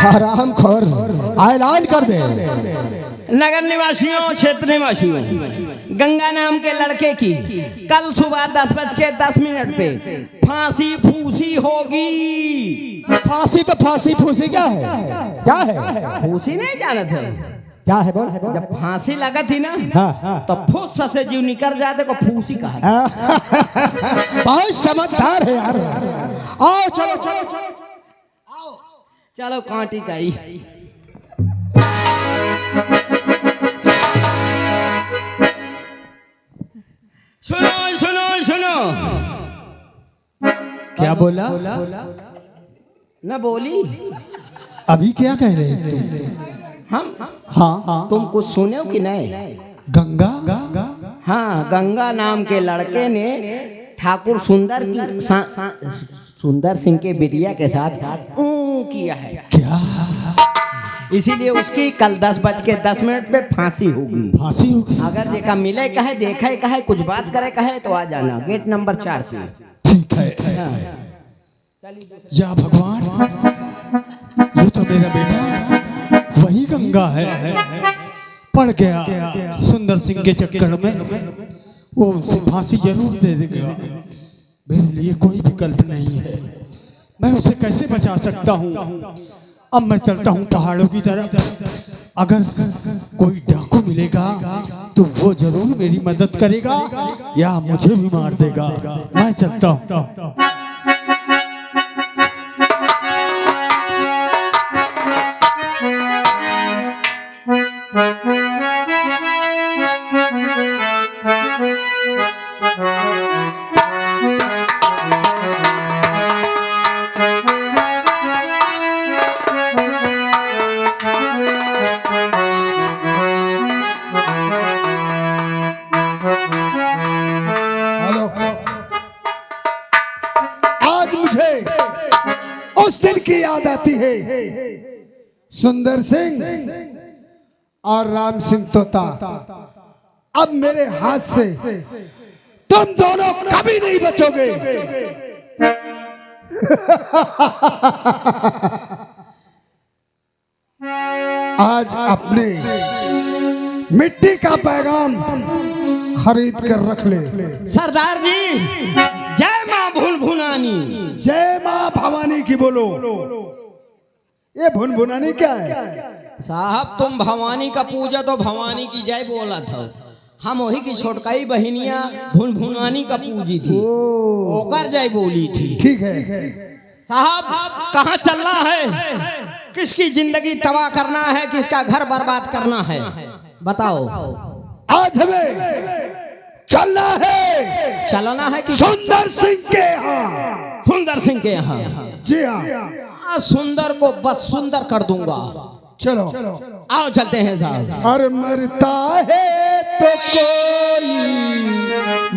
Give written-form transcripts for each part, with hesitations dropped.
आराम खोर ऐलान कर दे। नगर निवासियों, क्षेत्र निवासियों, गंगा नाम के लड़के की कल सुबह 10:10 पे फांसी फूसी होगी। फांसी तो फांसी फूसी क्या है? क्या है? फूसी नहीं जाना था? क्या है बोल? जब फांसी लगा थी ना, हाँ। तो फूस से जीव निकल जाते को फूसी कहा। बहुत समझदार है यार। आओ चलो चलो कांटी का ही। सुनो सुनो सुनो। क्या बोला? न बोली। अभी क्या कह रहे तुम? हम हाँ तुम कुछ सुने हो कि नहीं? गंगा? हाँ, गंगा नाम के लड़के ने ठाकुर सुंदर सिंह के बिटिया के साथ किया है। क्या? इसीलिए उसकी कल 10:10 पे फांसी होगी। फांसी होगी? अगर देखा मिले कहे, देखा कहे, कुछ बात करे कहे तो आ जाना गेट नंबर 4 पे। ठीक है। हाँ। या भगवान, ये तो मेरा बेटा वही गंगा है। पड़ गया सुंदर सिंह के चक्कर में, वो उसे फांसी जरूर दे देगा। मेरे लिए कोई विकल्प नहीं है। मैं उसे कैसे बचा सकता हूँ? अब मैं चलता हूँ पहाड़ों की तरफ। अगर कोई डाकू मिलेगा तो वो जरूर मेरी मदद करेगा या मुझे भी मार देगा। मैं चलता हूँ। उस दिन की याद आती है। सुंदर सिंह और राम सिंह तोता अब मेरे हाथ से तुम दोनों कभी नहीं बचोगे। आज अपने मिट्टी का पैगाम खरीद कर रख ले। सरदार जी, जय मां भुनभुनानी। जय मां भवानी की बोलो। ये भुनभुनानी क्या है? साहब तुम भवानी का पूजा तो भवानी की जय बोला था। हम वही की छोटकाई बहनिया भुनभुनानी का पूजी थी, ओकर जय बोली थी। ठीक है साहब, कहाँ चलना है? किसकी जिंदगी तबाह करना है? किसका घर बर्बाद करना है? बताओ। आज हमें चलना है। चलना है कि सुंदर सिंह के यहाँ। सुंदर सिंह के यहाँ? जी हाँ। सुंदर को बस सुंदर कर दूंगा। चलो आओ चलते हैं साहब। और मरता है तो कोई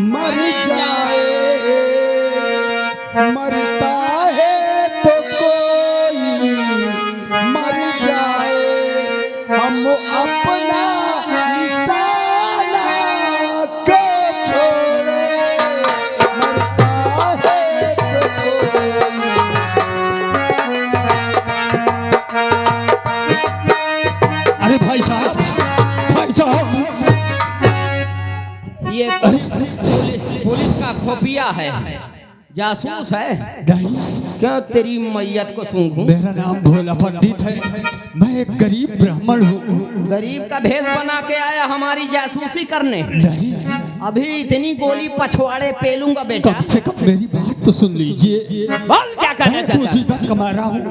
मर जाए, मरता है तो कोई मर जाए, हम अपना निशाना को छोड़े। मरता है तो कोई। अरे भाई साहब, ये पुलिस का खुफिया है, जासूस है। क्या तेरी मैयत को सूंघूं? मेरा नाम भोला पंडित है। मैं एक गरीब ब्राह्मण हूँ। गरीब का भेष बना के आया हमारी जासूसी करने? नहीं, अभी इतनी गोली पछवाड़े पेलूंगा बेटा। कम से कम मेरी बात तो सुन लीजिए। बोल क्या कहना चाहता? मुसीबत कमा रहा हूँ।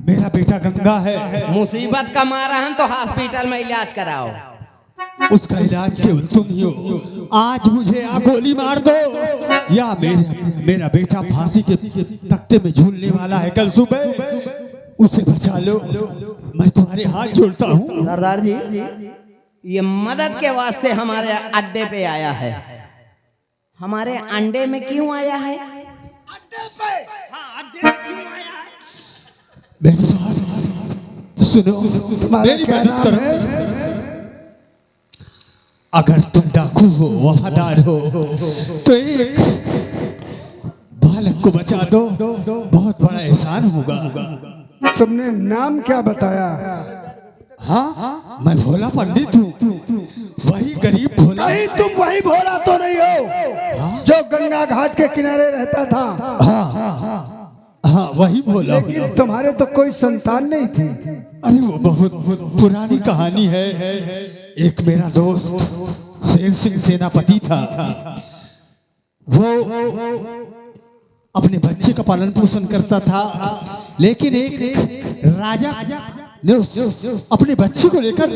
मेरा बेटा गंगा है। मुसीबत का मारा है तो हॉस्पिटल में इलाज कराओ। उसका इलाज केवल तुम ही हो। आज मुझे या गोली मार दो या मेरा बेटा फांसी के तख्ते में झूलने वाला है कल सुबह। उसे बचा लो, मैं तुम्हारे हाथ जोड़ता हूँ। सरदार जी, ये मदद के वास्ते हमारे अड्डे पे आया है। हमारे अंडे में क्यों आया है? अड्डे पे? हाँ, अड्डे में क्यों आया है? मेरी बात सुनो, मेरी मदद करो। अगर तुम डाकू हो, वफादार हो, तो एक बालक को बचा दो, बहुत बड़ा एहसान होगा। तुमने नाम क्या बताया? हाँ, मैं भोला पंडित हूँ, वही गरीब भोला। कहीं तुम वही भोला तो नहीं हो हाँ? जो गंगा घाट के किनारे रहता था? हाँ, वही भोला। लेकिन तुम्हारे तो कोई संतान नहीं थी। अरे वो बहुत पुरानी कहानी है। एक मेरा दोस्त शेर सिंह सेनापति था, वो अपने बच्चे का पालन पोषण करता था, लेकिन एक राजा ने अपने बच्चे को लेकर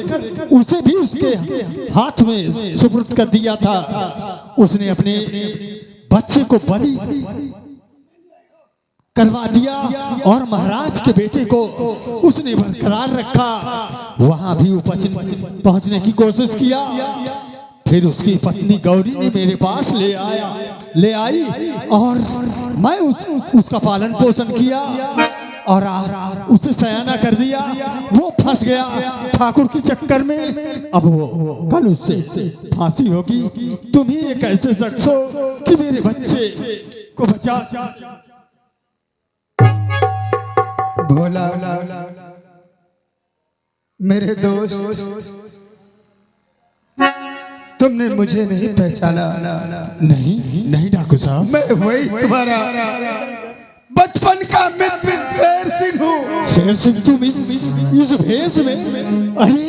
उसे भी उसके हाथ में सुपुर्द कर दिया था। उसने अपने बच्चे को बलि करवा दिया और महाराज के बेटे को उसने बरकरार रखा। वहां भी वो पहुंचने की कोशिश किया। फिर उसकी पत्नी गौरी ने मेरे पास ले आई और मैं उसका पालन पोषण किया और उसे सयाना कर दिया। वो फंस गया ठाकुर के चक्कर में। अब वो कल उससे फांसी होगी। तुम ही एक ऐसे शख्स हो कि मेरे बच्चे को बचा। भोला, मेरे दोस्त, तुमने मुझे नहीं पहचाना। नहीं डाकू साहब, मैं वही तुम्हारा बचपन का मित्र शेर सिंह हूँ। शेर सिंह, तुम इस भेष में? अरे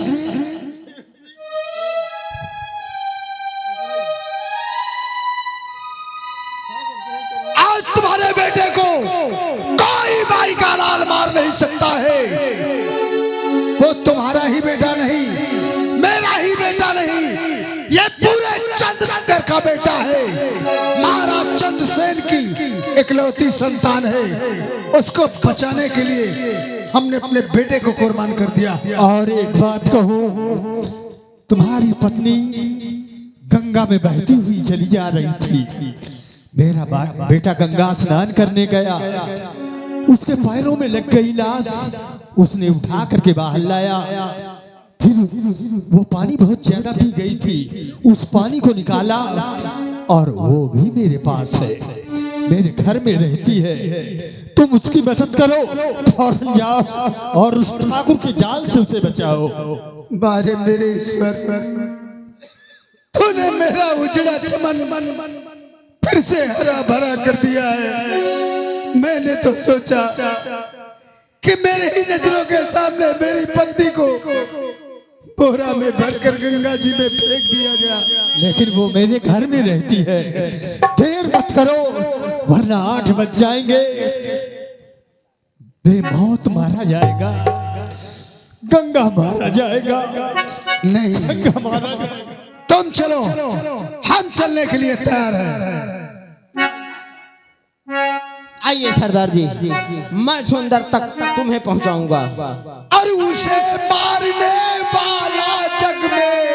आज तुम्हारे बेटे को कोई भाई का लाल मार नहीं सकता है। वो तुम्हारा ही बेटा नहीं, मेरा ही बेटा नहीं, ये पूरे चंद्रनगर का बेटा है। महाराज चंद्रसेन की इकलौती संतान है। उसको बचाने के लिए हमने अपने बेटे को कुर्बान कर दिया। और एक बात कहूं, तुम्हारी पत्नी गंगा में बहती हुई चली जा रही थी। मेरा बेटा गंगा स्नान करने गया, उसके पैरों में लग गई लाश। उसने उठा करके बाहर लाया। फिर वो पानी बहुत ज्यादा पी गई थी, उस पानी को निकाला और वो भी मेरे पास है, मेरे घर में रहती है। तुम उसकी मदद करो, फौरन जाओ और उस ठाकुर के जाल से उसे बचाओ। बारे मेरे ईश्वर, तूने मेरा उजड़ा चमन फिर से हरा भरा कर दिया है। मैंने तो सोचा कि मेरे ही नजरों के सामने मेरी पत्नी को बोरा में भरकर गंगा जी में फेंक दिया गया, लेकिन वो मेरे घर में रहती है। देर मत करो वरना 8 बज जाएंगे। बेमौत मारा जाएगा, गंगा मारा जाएगा, नहीं गंगा मारा जाएगा। तुम चलो, हम चलने के लिए तैयार हैं। आइए सरदार जी, मैं सुंदर तक तुम्हें पहुंचाऊंगा। और उसे मारने वाला जग में,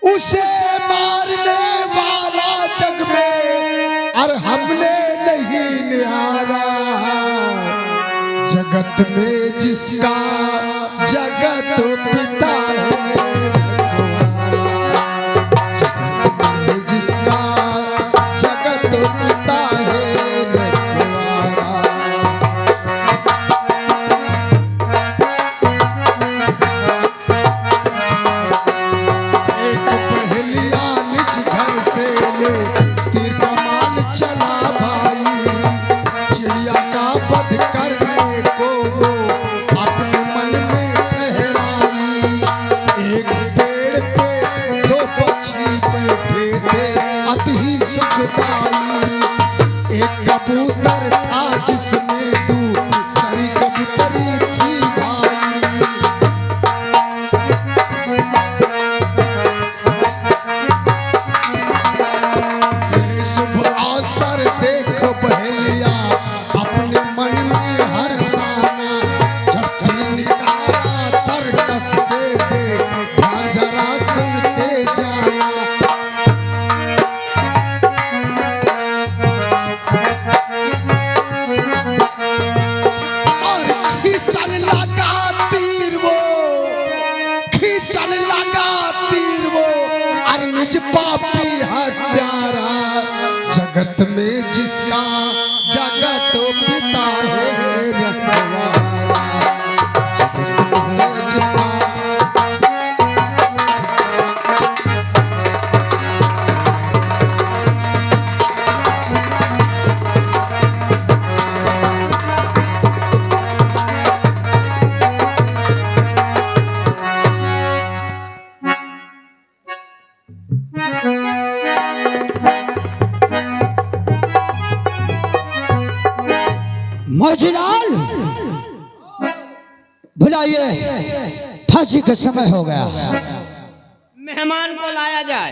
उसे मारने वाला जग में, और हमने नहीं निहारा। जगत में जिसका जगत पिता है, जगत में जिसका जगत पिता है। कबूतर था जिसमें दूसरी कबूतरी थी भाई। ये शुभ अवसर देख बहलिया अपने मन में हर्षाना। जब निकाला तरकस से दे ध्यान जरा सुनते जाना। पापी हत्यारा, जगत में जिसका जगत पिता है रखवाला। बुलाइए, फांसी का समय हो गया। मेहमान को लाया जाए।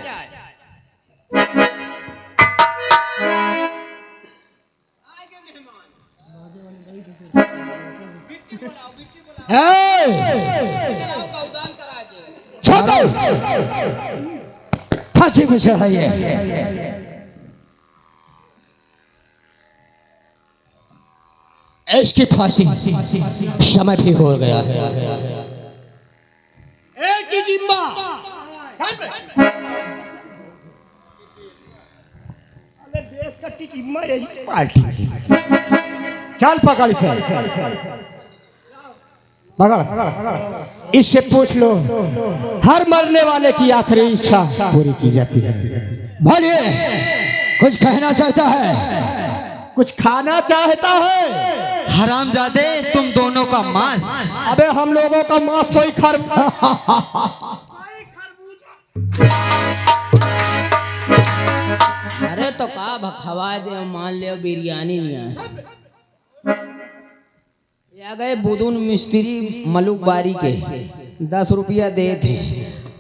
छोड़ो, फांसी को चढ़ाइए। इसकी फांसी समय भी हो गया है। देश का टिटिम्मा यही पार्टी। चल पकड़ इसे, पकड़। इससे पूछ लो, हर मरने वाले की आखिरी इच्छा पूरी की जाती है। बोलिए, कुछ कहना चाहता है? कुछ खाना चाहता है? हरामजादे, तुम दोनों का मांस। अबे हम लोगों का मांस कोई अरे तो का भखवा दे, मान ले बिरयानी नहीं है। या गए बुदुन मिस्त्री मलुक बारी के 10 रुपया दे थे,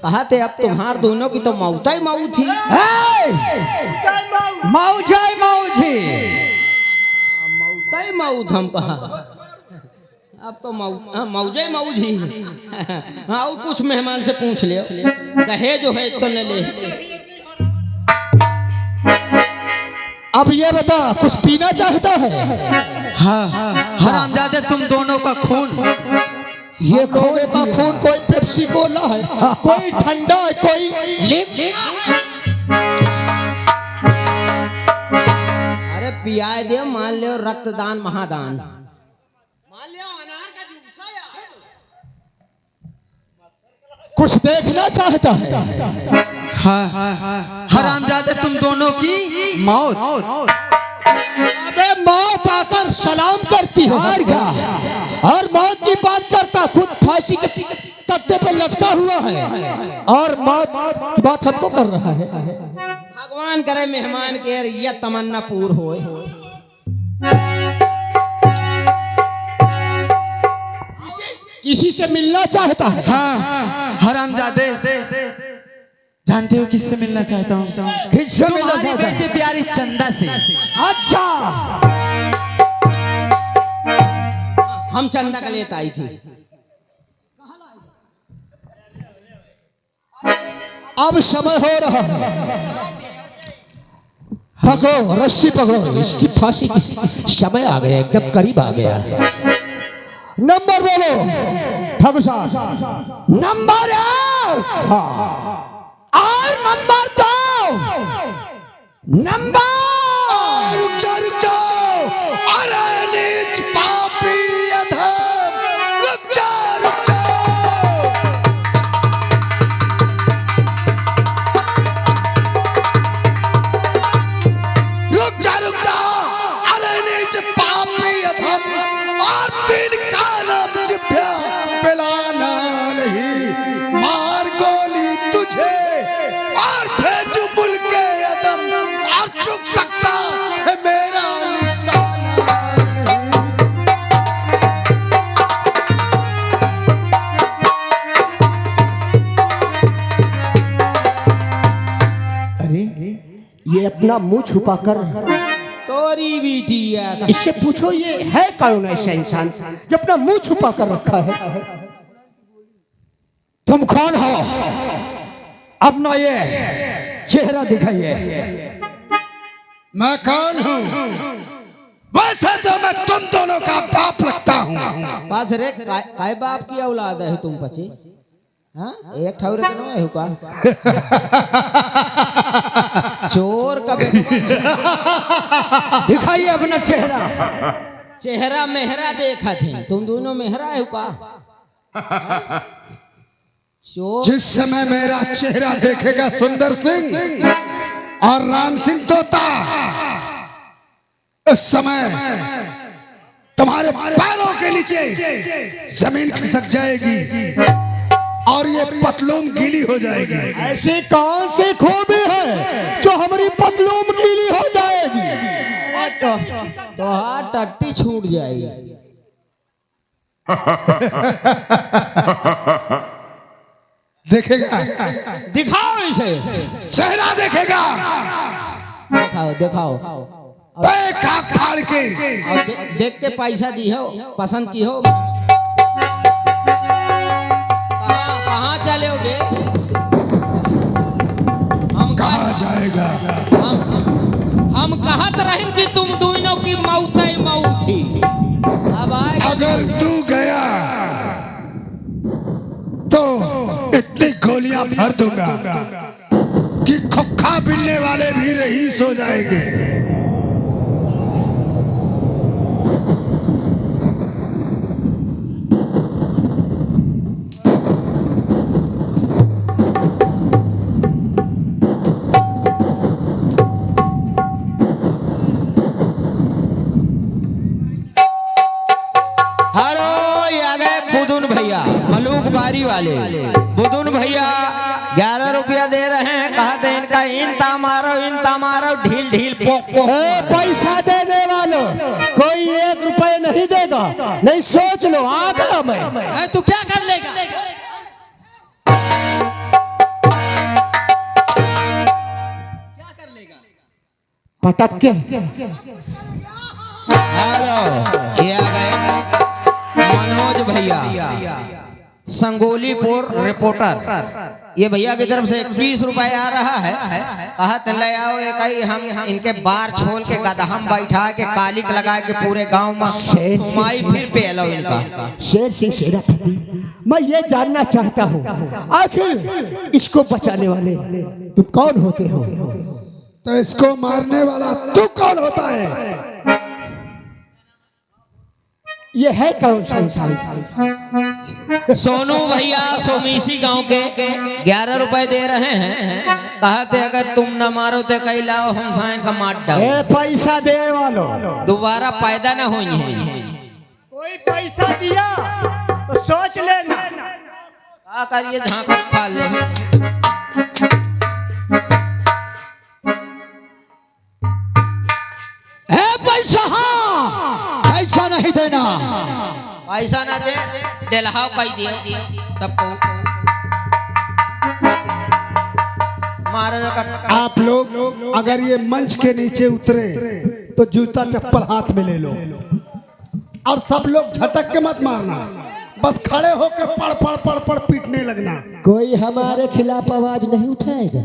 कहा थे अब तुम्हार दोनों की तो मौता ही मऊ थी। मौजी मौता ही मऊ हम कहा, अब तो मौजे मऊ जी। हाँ, और कुछ मेहमान से पूछ ले, दहेज जो है तो न ले। अब ये बता, कुछ पीना चाहता है? हाँ, हरामजादे, तुम दोनों का खून। ये कौवे का खून कोई पेप्सी कोला है, कोई ठंडा है, कोई अरे पियाए दे, मान ले रक्तदान महादान, मान ले अनार का जूसा यार। कुछ देखना चाहता है? हाँ, हरामजादे, तुम दोनों की मौत। अबे मौत आकर सलाम करती है और मौत की बात करता, खुद फांसी के तख्ते पर लटका हुआ है और मौत की बात हमको कर रहा है। भगवान करे मेहमान के यह तमन्ना पूर्ण होए। किसी से मिलना चाहता है? हाँ, हरामजादे, जानते हो किससे मिलना चाहता हूँ? तुम्हारी बेटी प्यारी चंदा से। अच्छा, हम चंदा का लेता आई थी। अब समय हो रहा है, पकड़ो, रस्सी पकड़ो, इसकी फांसी की समय आ गया, एकदम करीब आ गया। नंबर बोलो ठाकुर साहब। नंबर 1 और नंबर 2। नंबर रुक जाओ, अरे नीच पापी अधम, रुक जाओ। अरे नीच पापी अधम, और 3 का नाम जिभ्या पिलाना नहीं, मार गोली तुझे और भेजू मुल्के अदम, और चुक सकता है मेरा निशाना नहीं। अरे ये अपना मुंह छुपाकर, तोरी बिटिया इससे पूछो ये है कौन ऐसा इंसान जो अपना मुंह छुपा कर रखा है? तुम कौन हो? अपना ये चेहरा दिखाइए। मैं कौन हूँ? वैसे तो मैं तुम दोनों का बाप लगता हूँ। पास रे काय बाप की औलाद है तुम पचे? हाँ, एक ठौरे के नाम है का चोर का दिखाइए अपना चेहरा। चेहरा मेहरा देखा थे, तुम दोनों मेहरा है का? चोर। जिस समय मेरा चेहरा देखेगा सुंदर सिंह और राम सिंह तोता, उस समय तुम्हारे पैरों के नीचे जमीन खिसक जाएगी और ये पतलून गीली हो जाएगी। ऐसी कौन सी खूबी है जो हमारी पतलून गीली हो जाएगी? तो हाँ, टट्टी छूट जाएगी। देखेगा, दिखाओ इसे। चेहरा देखेगा, दिखाओ दिखाओ। एक आंख फाड़ के। और देख के पैसा दी हो, पसंद की हो। कहाँ चलोगे? कहा जाएगा? हम कहत रहे कि तुम दोनों की मौत ही मौत थी। अब आए अगर तू गया तो इतनी गोलियां भर दूंगा कि खोखा बिलने वाले भी रईस हो जाएंगे। वाले बुदुन भैया 11 रुपया दे रहे हैं। कहते इनका इंता मारो ढील ढील पोक पोक। पैसा देने वालों कोई 1 रुपए नहीं देगा। नहीं सोच लो, आ गया मैं। तू क्या कर लेगा? क्या कर लेगा? पटक के। हेलो, ये आ गए मनोज भैया, संगोलीपुर रिपोर्टर। ये भैया की तरफ से 21 रुपए आ रहा है। कहत ले आओ एक ही, हम इनके बार छोल के गदहम बैठा के कालिक लगा के पूरे गांव में घुमाई फिर पे लो इनका। शेर से सेनापति, मैं ये जानना चाहता हूँ आखिर इसको बचाने वाले तुम कौन होते हो? तो इसको मारने वाला तू कौन होता है? ये है कौन सा इंसान? सोनू भैया सोमीसी गांव के 11 रुपए दे रहे हैं। कहते अगर तुम न मारो तो कहीं लाओ, हम साइन का मार डालो। पैसा दे वालों दोबारा पैदा न होई है। कोई पैसा दिया तो सोच लेना। क्या करिए, झांक खा ले। पैसा, हाँ पैसा नहीं देना। पैसा ना दे डेलहाव कही दियो सबको मारो का। आप लोग अगर ये मंच के नीचे उतरे तो जूता चप्पल हाथ में ले लो और सब लोग झटक के मत मारना, बस खड़े होकर पड़ पड़ पड़ पड़ पीटने लगना। कोई हमारे खिलाफ आवाज नहीं उठाएगा।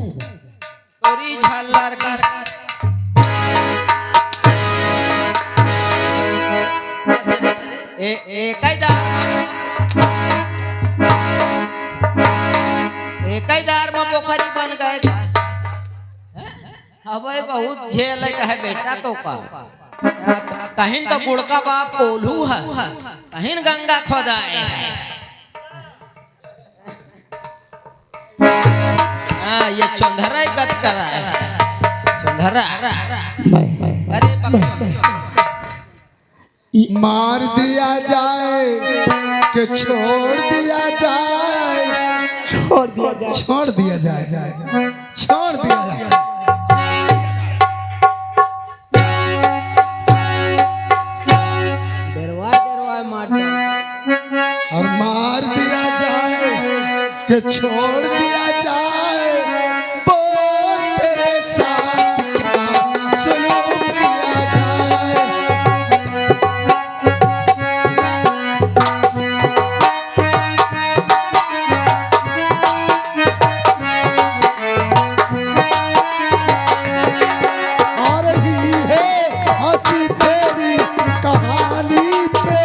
तोरी झल्लर कर एक ही दार में पोखरी बन गए। अबे बहुत झेल है बेटा तो का। कहीं तो गुड़का बाप कोल्हू है, कहीं गंगा खोदाए है। ये चौंधरा ही गत करा है। चौंधरा अरे बकचोद। मार दिया जाए कि छोड़ दिया जाए? छोड़ दिया जाए। छोड़ दिया जाए, छोड़ दिया जाए। और मार दिया जाए कि छोड़ दिया जाए? बोल तेरे साथ क्या सुलूक किया जाए? आ रही है हंसी तेरी कहानी पे,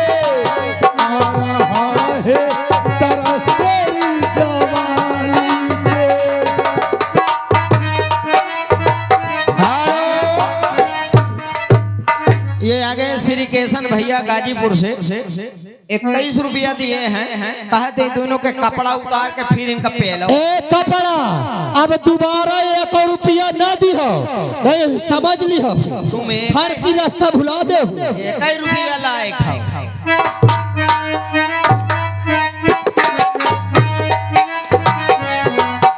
आ रहा है तरस तेरी जवानी पे। ये आगे श्री केशन भैया गाजीपुर से 21 रुपया दिए हैं। कहते दोनों के कपड़ा उतार के फिर इनका पहलो। कपड़ा अब दोबारा 1 रुपया न दी हो, नहीं समझ ली हो। तुम हर की रास्ता भुला दे। 1 रुपया लायक है।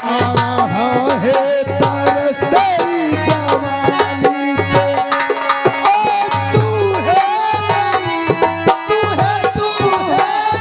आ रहा है तरस तेरी जवानी पे। ओ तू है मेरी, तू है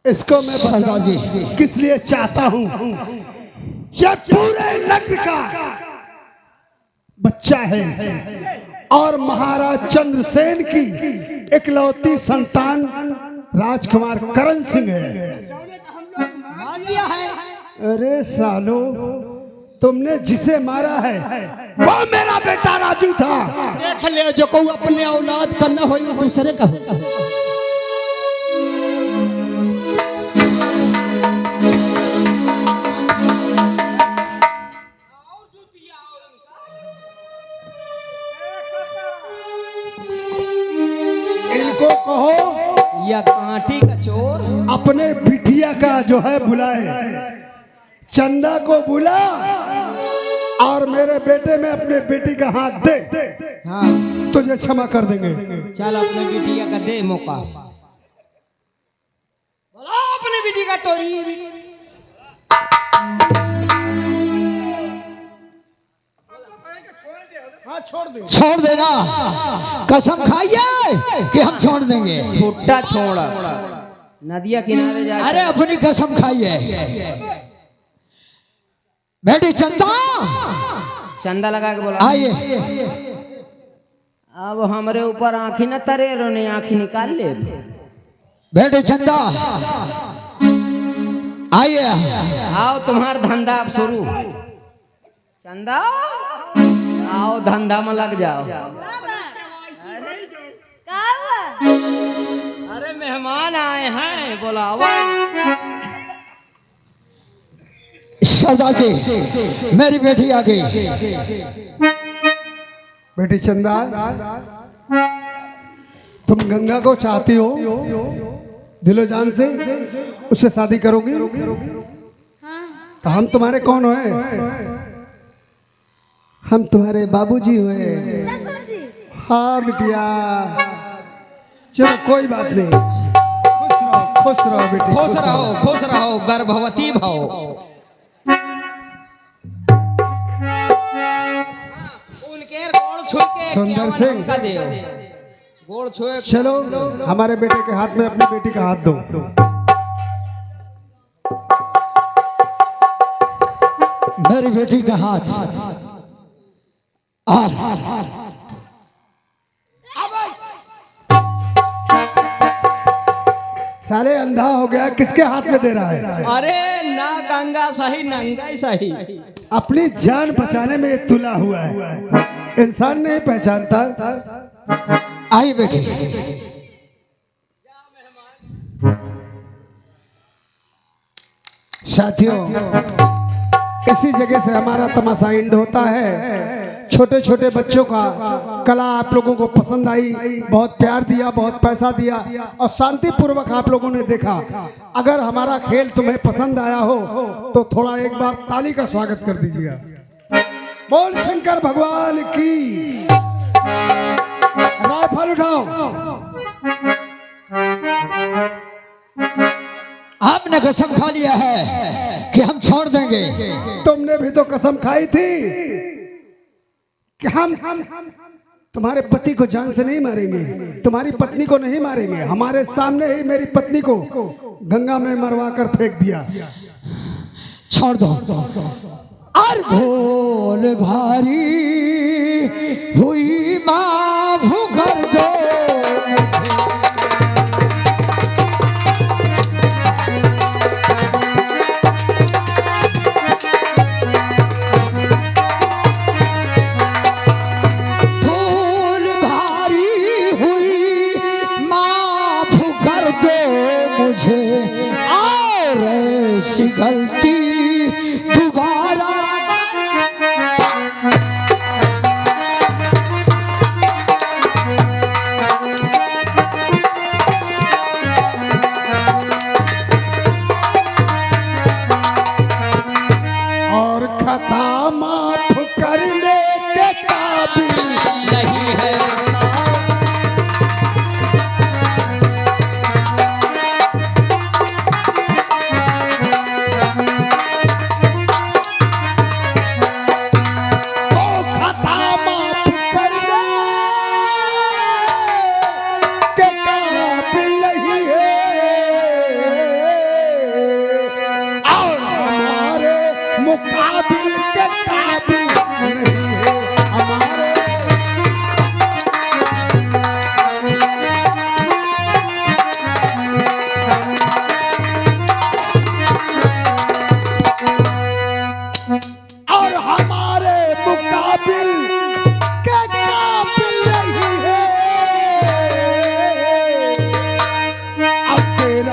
इसको मैं सरदार जी। बचाना किस लिए चाहता हूं? ये पूरे नगर का बच्चा है और महाराज चंद्रसेन की इकलौती संतान राजकुमार करण सिंह है। अरे सालो, तुमने जिसे मारा है वो मेरा बेटा राजू था। देख ले, जो को अपने औलाद करना हो दूसरे का हो। इनको कहो या कांटी का चोर अपने बिटिया का जो है बुलाए, चंदा को बुला और मेरे बेटे में अपने बेटी का हाथ दे, हाँ तुझे क्षमा कर देंगे। चल अपने बिटिया का दे मौका, बोलो अपने बिटी का तोरी। हाँ छोड़ दे। छोड़ देना, कसम खाइए कि हम छोड़ देंगे। छोटा छोड़ा नदिया किनारे जा। अरे अपनी कसम खाइए। बेटी चंदा, चंदा लगा के बोला आइए। अब हमारे ऊपर आंखी न तरे रोने, आंखी निकाल ले। बेटी चंदा आइए। आओ तुम्हारा धंधा अब शुरू। चंदा आओ धंधा में लग जाओ। अरे मेहमान आए हैं, बुलाओ। सरदार जी, मेरी बेटी आ गई। बेटी चंदा, तुम गंगा को चाहती हो दिलो जान से, उससे शादी करोगी? तो हम तुम्हारे कौन हुए? हम तुम्हारे बाबूजी हुए। हाँ बिटिया, चलो कोई बात नहीं, खुश रहो बेटी, खुश रहो, गर्भवती भव। उनके गोड़ छू के सुंदर सिंह। का देओ, गोड़ छुए। चलो हमारे बेटे के हाथ में अपनी बेटी का हाथ दो। मेरी बेटी का हाथ साले अंधा हो गया, किसके हाथ में दे रहा है? अरे ना गंगा सही नंगा ही सही। अपनी जान बचाने में ये तुला हुआ है, इंसान नहीं पहचानता। आई बेटी। साथियों, इसी जगह से हमारा तमाशा एंड होता है। छोटे छोटे बच्चों का कला आप लोगों को पसंद आई, बहुत प्यार दिया, बहुत पैसा दिया और शांतिपूर्वक आप लोगों ने देखा। अगर हमारा खेल तुम्हें पसंद आया हो तो थोड़ा एक बार ताली का स्वागत कर दीजिएगा। बोल शंकर भगवान की। राइफल उठाओ। आपने कसम खा लिया है कि हम छोड़ देंगे। तुमने भी तो कसम खाई थी कि हम तुम्हारे पति को जान से नहीं मारेंगे, तुम्हारी पत्नी को नहीं मारेंगे। हमारे सामने ही मेरी पत्नी को गंगा में मरवा कर फेंक दिया। छोड़ दो। और भोल भारी हुई माफ कर दो। और ऐसी गलती दोबारा और खता माफ करने के काबिल नहीं है।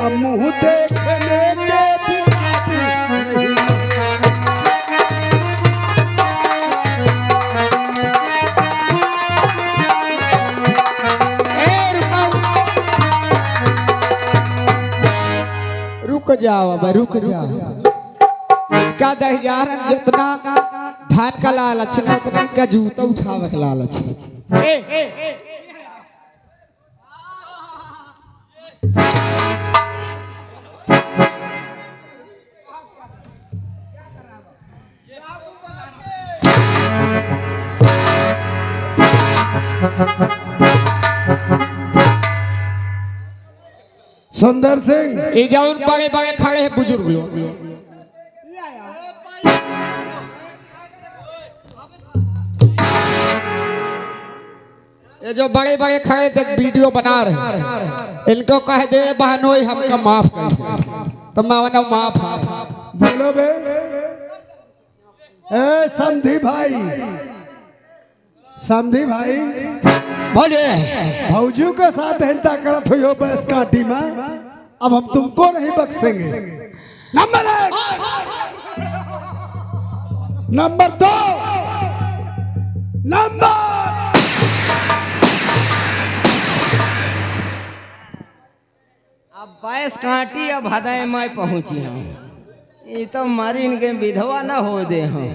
तेरा मुंह देखने के भी काबिल नहीं। रुक जाओ अब, रुक जाओ। का दहियारन जितना धान का लालच है उतना का जूता उठावे का लालच है। सुंदर सिंह, ये जौन बड़े बड़े खड़े हैं बुजुर्ग लोग, ये जो बड़े बड़े खड़े देख वीडियो बना रहे हैं, इनको कह दे बहनोई हमका माफ कर दे, तो मैं वरना माफ है। बोलो बे। ए समधी भाई, समधी भाई, बोले भौजू के साथ हिंसा करत हो बस काटी में, अब हम तुमको नहीं बख्शेंगे। नंबर 1, नंबर 2, नंबर अब 22 काटी अब हृदय में पहुंची हूँ। ये तो मारी इनके विधवा न हो दे हूँ।